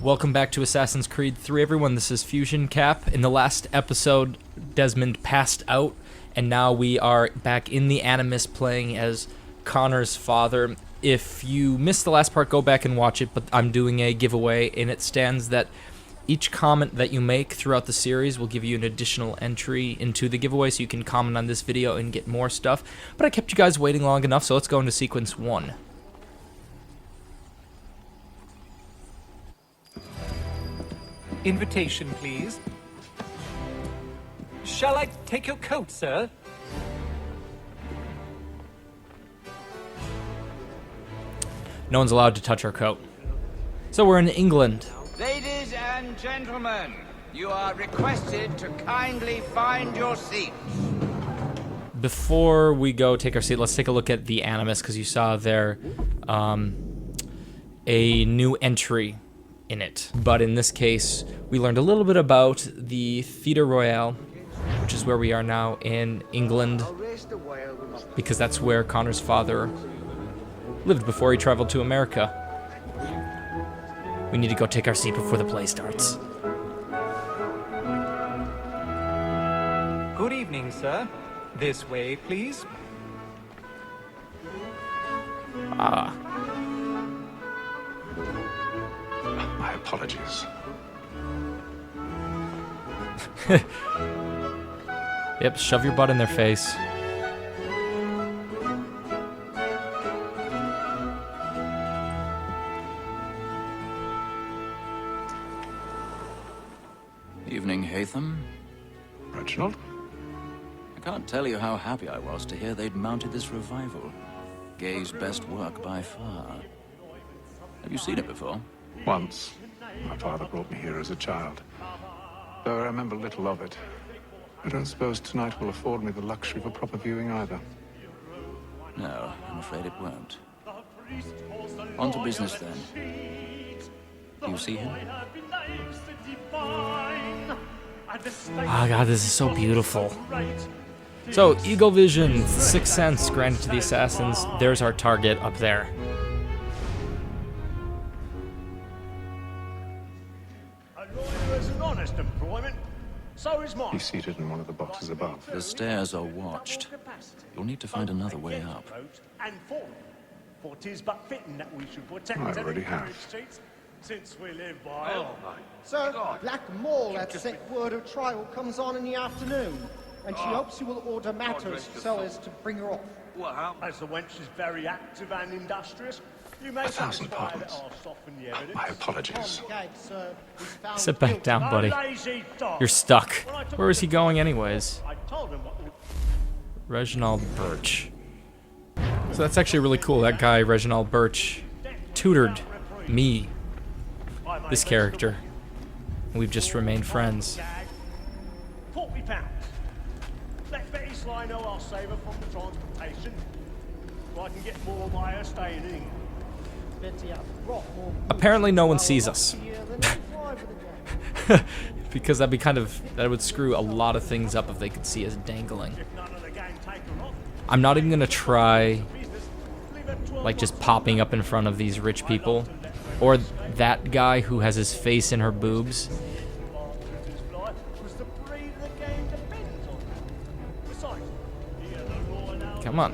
Welcome back to Assassin's Creed 3, everyone. This is Fusion Cap. In the last episode, Desmond passed out, and now we are back in the Animus playing as Connor's father. If you missed the last part, go back and watch it, but I'm doing a giveaway, and it stands that each comment that you make throughout the series will give you an additional entry into the giveaway, so you can comment on this video and get more stuff. But I kept you guys waiting long enough, so let's go into sequence 1. Invitation, please. Shall I take your coat, sir? No one's allowed to touch our coat. So we're in England. Ladies and gentlemen, you are requested to kindly find your seats. Before we go take our seat, let's take a look at the Animus, because you saw there a new entry in it. But in this case, we learned a little bit about the Theatre Royale, which is where we are now in England, because that's where Connor's father lived before he traveled to America. We need to go take our seat before the play starts. Good evening, sir. This way, please. My apologies. Yep, shove your butt in their face. Evening, Hatham. Reginald? I can't tell you how happy I was to hear they'd mounted this revival. Gay's best work by far. Have you seen it before? Once. My father brought me here as a child. Though I remember little of it. I don't suppose tonight will afford me the luxury of a proper viewing either. No, I'm afraid it won't. On to business then. Do you see him? Oh god, this is so beautiful. So, Eagle Vision, Sixth Sense granted to the assassins. There's our target up there. A lawyer is an honest employment. So is mine. He's seated in one of the boxes above. The stairs are watched. You'll need to find another way up. And for tis but fitting that we should protect I already have. streets, since we live by. Sir, Black Mall had sent word of trial comes on in the afternoon, and she hopes you will order matters so as to bring her off. As the wench is very active and industrious, you may 1,000 satisfy that pardons. I'll soften the evidence. My apologies. Gags, sir, was found Sit back guilty. down, buddy. A lazy dog. You're stuck. When I took Where is he him going to anyways? I told him what Reginald Birch. So that's actually really cool. That guy, Reginald Birch, tutored me, this character. We've just remained friends. £40. Let Betty Sly know I'll save her from the transportation, so I can get more by her staying in England. Betty had brought more Apparently no one sees us. here than they fly with the gang. Because that would screw a lot of things up if they could see us dangling. If none of the gang take her off, I'm not even gonna try business, leave her 12 like just popping up in front of these rich people, or that guy who has his face in her boobs. Come on.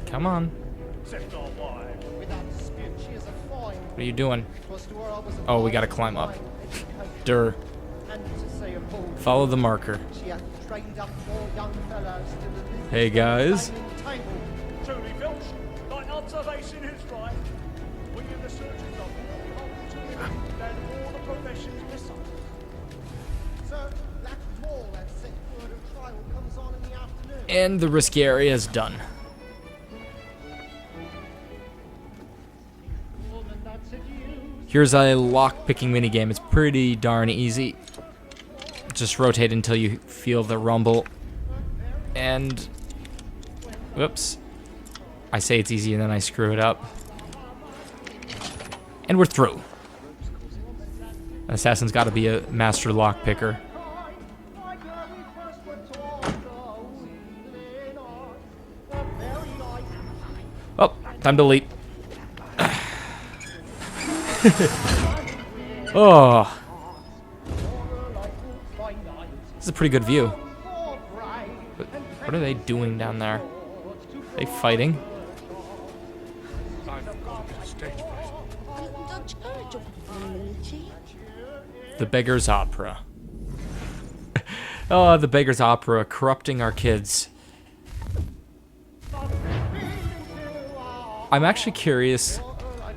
Come on. Without dispute, she is a fine. What are you doing? Twas to her I was a Oh, we fine gotta climb up. fine education, Dur. and to say a fool, Follow the marker. she hath trained up more young fellows to the business Hey, guys. of playing entangled. Truly, Filch, like observation is right. We in the search of love, than all the professions besides. Sir, Black Mall had sent word of trial comes on in the afternoon. And the risky area is done. Woman that seduced Here's a lock-picking minigame. It's pretty darn easy. Just rotate until you feel the rumble. And... whoops. I say it's easy and then I screw it up. And we're through. An assassin's got to be a master lockpicker. Oh, time to leap. Oh. This is a pretty good view. But what are they doing down there? Are they fighting? The Beggar's Opera. Oh, the Beggar's Opera, corrupting our kids. I'm actually curious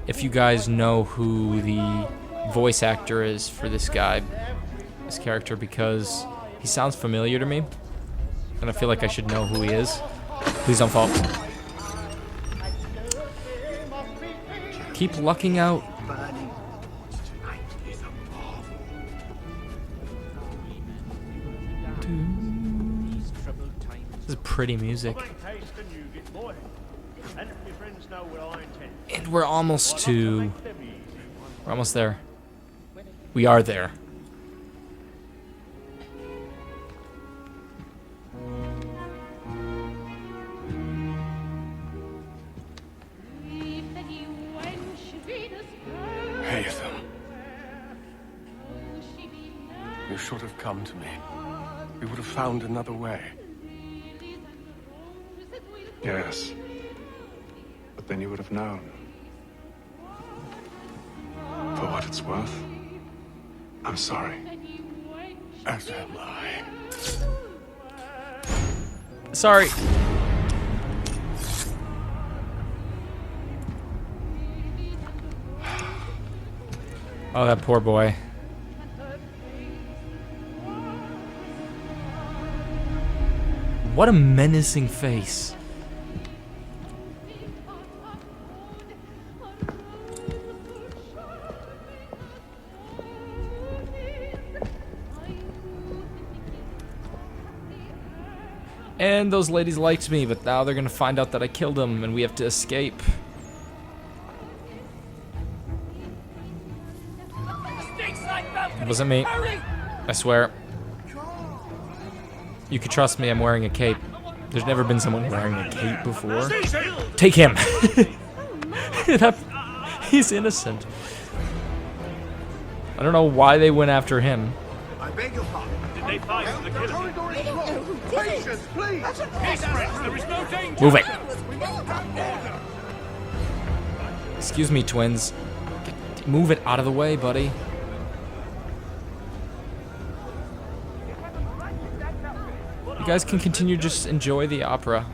if you guys know who the voice actor is for this guy, this character, because he sounds familiar to me, and I feel like I should know who he is. Please don't fall. Keep lucking out. This is pretty music. And we're almost there. We are there. Haytham, you should have come to me. We would have found another way. Yes. But then you would have known. For what it's worth, I'm sorry. As am I. Sorry. Oh, that poor boy. What a menacing face. And those ladies liked me, but now they're gonna find out that I killed them and we have to escape. It wasn't me. I swear. You can trust me, I'm wearing a cape. There's never been someone wearing a cape before. Take him! He's innocent. I don't know why they went after him. I beg your pardon. Did they find the killer? Patience, please. There is no danger. Move it. Excuse me, twins. Move it out of the way, buddy. You guys can continue to just enjoy the opera.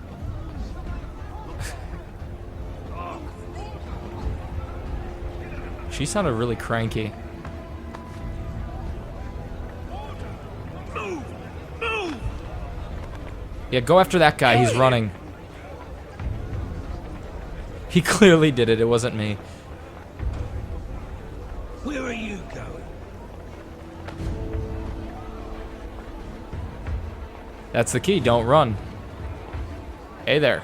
She sounded really cranky. Yeah, go after that guy. He's running. He clearly did it. It wasn't me. Where are you going? That's the key. Don't run. Hey there.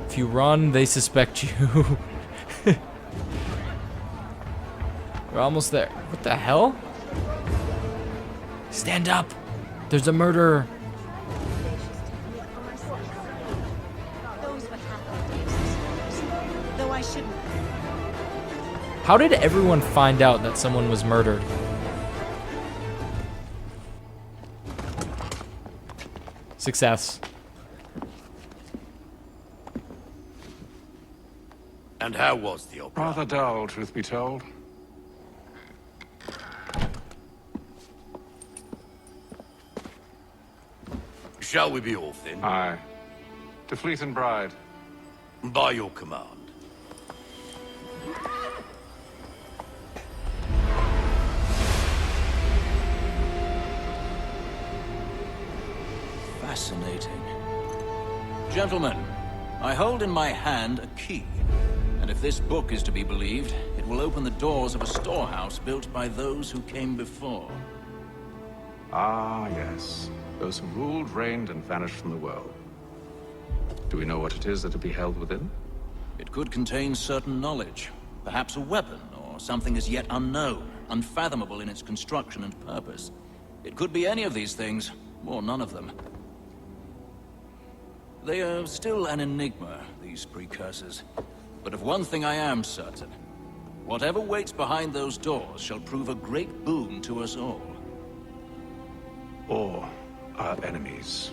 If you run, they suspect you. We're almost there. What the hell? Stand up. There's a murderer. How did everyone find out that someone was murdered? Success. And how was the opera? Rather dull, truth be told. Shall we be off then? Aye. To Fleet and Bride. By your command. Fascinating. Gentlemen, I hold in my hand a key. And if this book is to be believed, it will open the doors of a storehouse built by those who came before. Ah, yes. Those who ruled, reigned, and vanished from the world. Do we know what it is that will be held within? It could contain certain knowledge. Perhaps a weapon, or something as yet unknown, unfathomable in its construction and purpose. It could be any of these things, or none of them. They are still an enigma, these precursors. But of one thing I am certain. Whatever waits behind those doors shall prove a great boon to us all. Or our enemies,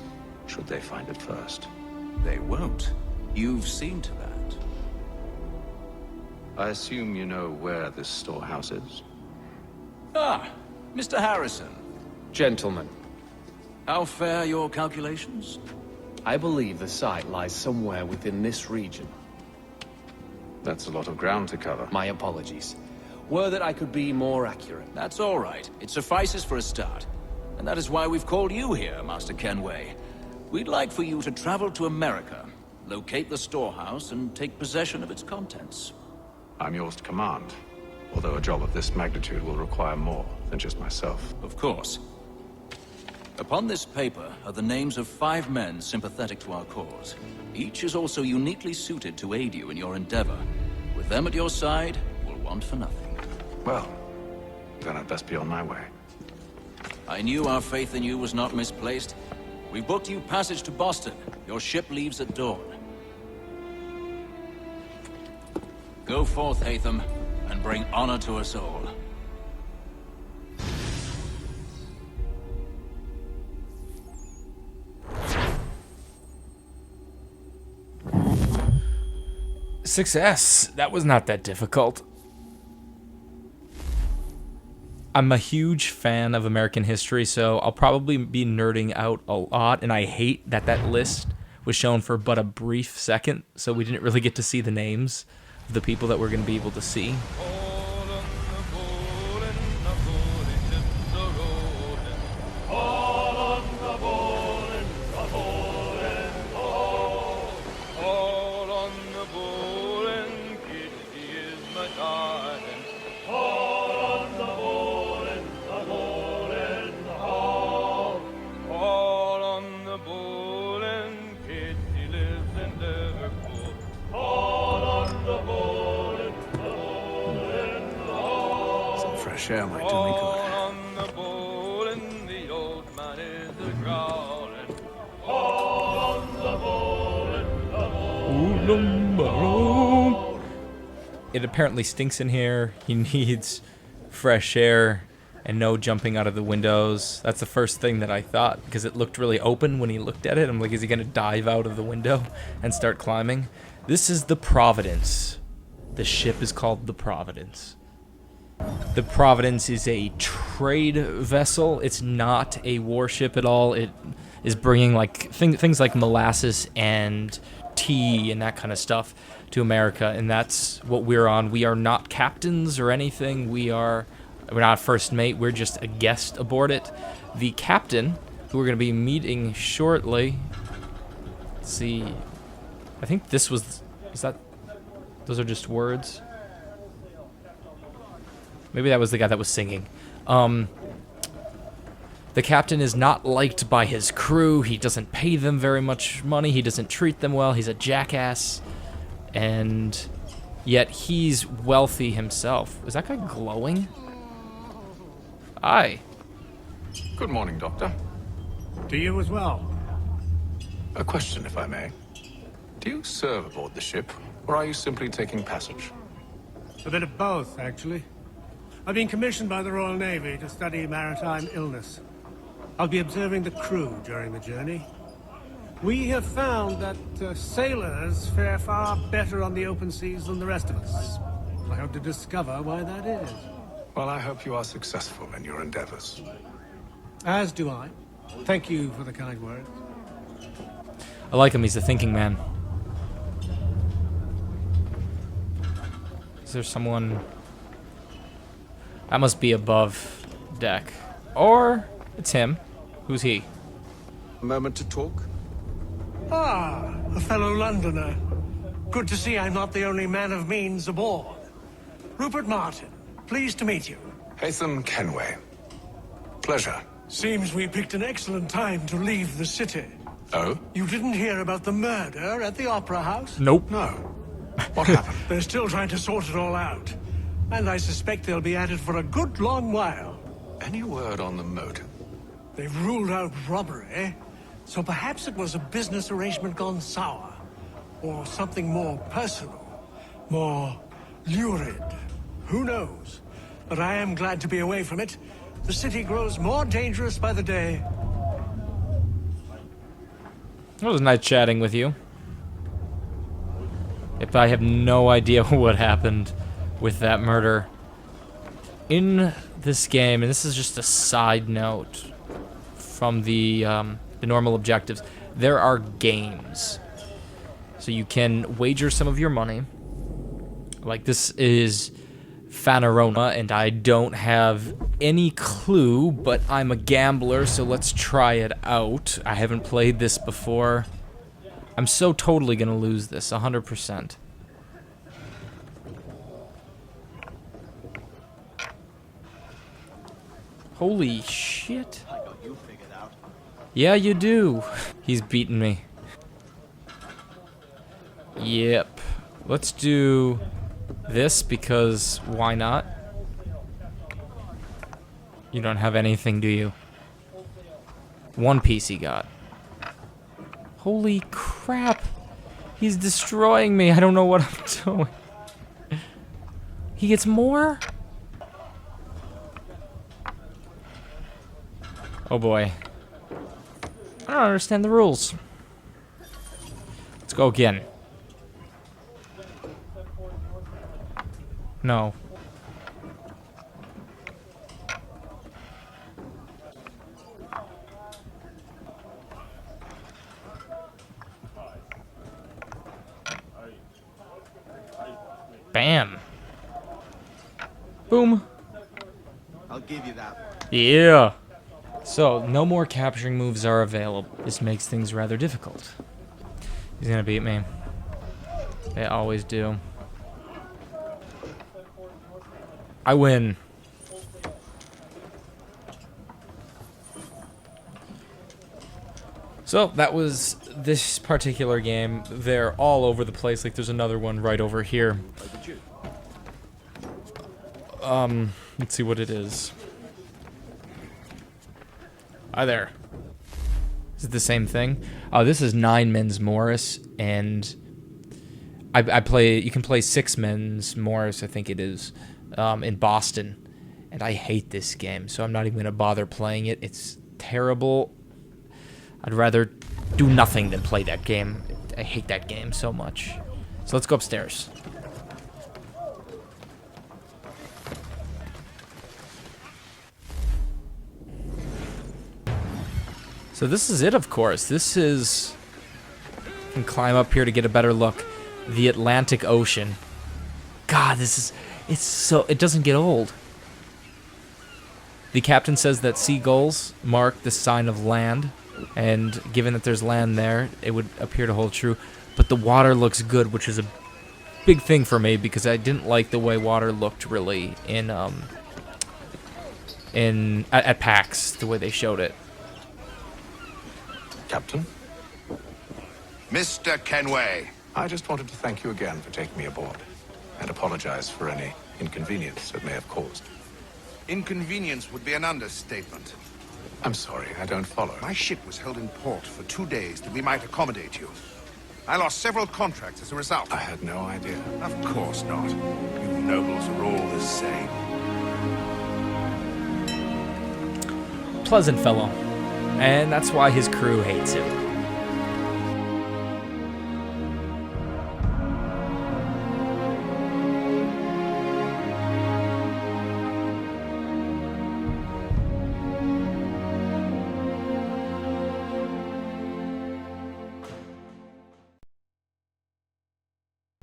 should they find it first. They won't. You've seen to that. I assume you know where this storehouse is? Ah, Mr. Harrison. Gentlemen, How fare your calculations? I believe the site lies somewhere within this region. That's a lot of ground to cover. My apologies. Were that I could be more accurate. That's all right. It suffices for a start. And that is why we've called you here, Master Kenway. We'd like for you to travel to America, locate the storehouse, and take possession of its contents. I'm yours to command, although a job of this magnitude will require more than just myself. Of course. Upon this paper are the names of 5 men sympathetic to our cause. Each is also uniquely suited to aid you in your endeavor. With them at your side, we'll want for nothing. Well, then I'd best be on my way. I knew our faith in you was not misplaced. We booked you passage to Boston. Your ship leaves at dawn. Go forth, Hatham, and bring honor to us all. Success. That was not that difficult. I'm a huge fan of American history, so I'll probably be nerding out a lot, and I hate that that list was shown for but a brief second, so we didn't really get to see the names of the people that we're going to be able to see. Some fresh air might do me good. It apparently stinks in here. He needs fresh air and no jumping out of the windows. That's the first thing that I thought, because it looked really open when he looked at it. I'm like, is he going to dive out of the window and start climbing? This is the Providence. The ship is called the Providence. The Providence is a trade vessel. It's not a warship at all. It is bringing like things like molasses and tea and that kind of stuff to America, and that's what we're on. We are not captains or anything. We're not first mate. We're just a guest aboard it. The captain, who we're going to be meeting shortly. Let's see. I think this was... Is that... Those are just words. Maybe that was the guy that was singing. The captain is not liked by his crew. He doesn't pay them very much money. He doesn't treat them well. He's a jackass. And yet he's wealthy himself. Is that guy glowing? Hi. Good morning, Doctor. To you as well. A question, if I may. Do you serve aboard the ship, or are you simply taking passage? A bit of both, actually. I've been commissioned by the Royal Navy to study maritime illness. I'll be observing the crew during the journey. We have found that sailors fare far better on the open seas than the rest of us. I hope to discover why that is. Well, I hope you are successful in your endeavors. As do I. Thank you for the kind words. I like him. He's a thinking man. Is there someone... That must be above deck. Or it's him. Who's he? A moment to talk? Ah, a fellow Londoner. Good to see I'm not the only man of means aboard. Rupert Martin, pleased to meet you. Hatham Kenway. Pleasure. Seems we picked an excellent time to leave the city. Oh? You didn't hear about the murder at the Opera House? Nope. No. What happened? They're still trying to sort it all out. And I suspect they'll be at it for a good long while. Any word on the motive? They've ruled out robbery, so perhaps it was a business arrangement gone sour. Or something more personal, more lurid. Who knows? But I am glad to be away from it. The city grows more dangerous by the day. It was nice chatting with you. If I have no idea what happened with that murder. In this game, and this is just a side note from the normal objectives, there are games. So you can wager some of your money. Like this is Phanerona, and I don't have any clue, but I'm a gambler, so let's try it out. I haven't played this before. I'm so totally gonna lose this, 100%. Holy shit. Yeah, you do. He's beaten me. Yep. Let's do this because why not? You don't have anything, do you? One piece he got. Holy crap. He's destroying me. I don't know what I'm doing. He gets more? Oh boy. I don't understand the rules. Let's go again. No. Bam. Boom. I'll give you that. Yeah. So, no more capturing moves are available. This makes things rather difficult. He's gonna beat me. They always do. I win. So, that was this particular game. They're all over the place. Like, there's another one right over here. Let's see what it is. Hi there. Is it the same thing? Oh, this is 9 men's Morris, and I play. You can play 6 men's Morris, I think it is, in Boston, and I hate this game, so I'm not even gonna bother playing it. It's terrible. I'd rather do nothing than play that game. I hate that game so much. So let's go upstairs. So this is it, of course. This is... I can climb up here to get a better look. The Atlantic Ocean. God, this is... It's so... It doesn't get old. The captain says that seagulls mark the sign of land. And given that there's land there, it would appear to hold true. But the water looks good, which is a big thing for me because I didn't like the way water looked really at PAX, the way they showed it. Captain, Mr. Kenway. I just wanted to thank you again for taking me aboard and apologize for any inconvenience it may have caused. Inconvenience would be an understatement. I'm sorry, I don't follow. My ship was held in port for 2 days that we might accommodate you. I lost several contracts as a result. I had no idea. Of course not. You nobles are all the same. Pleasant fellow. And that's why his crew hates him.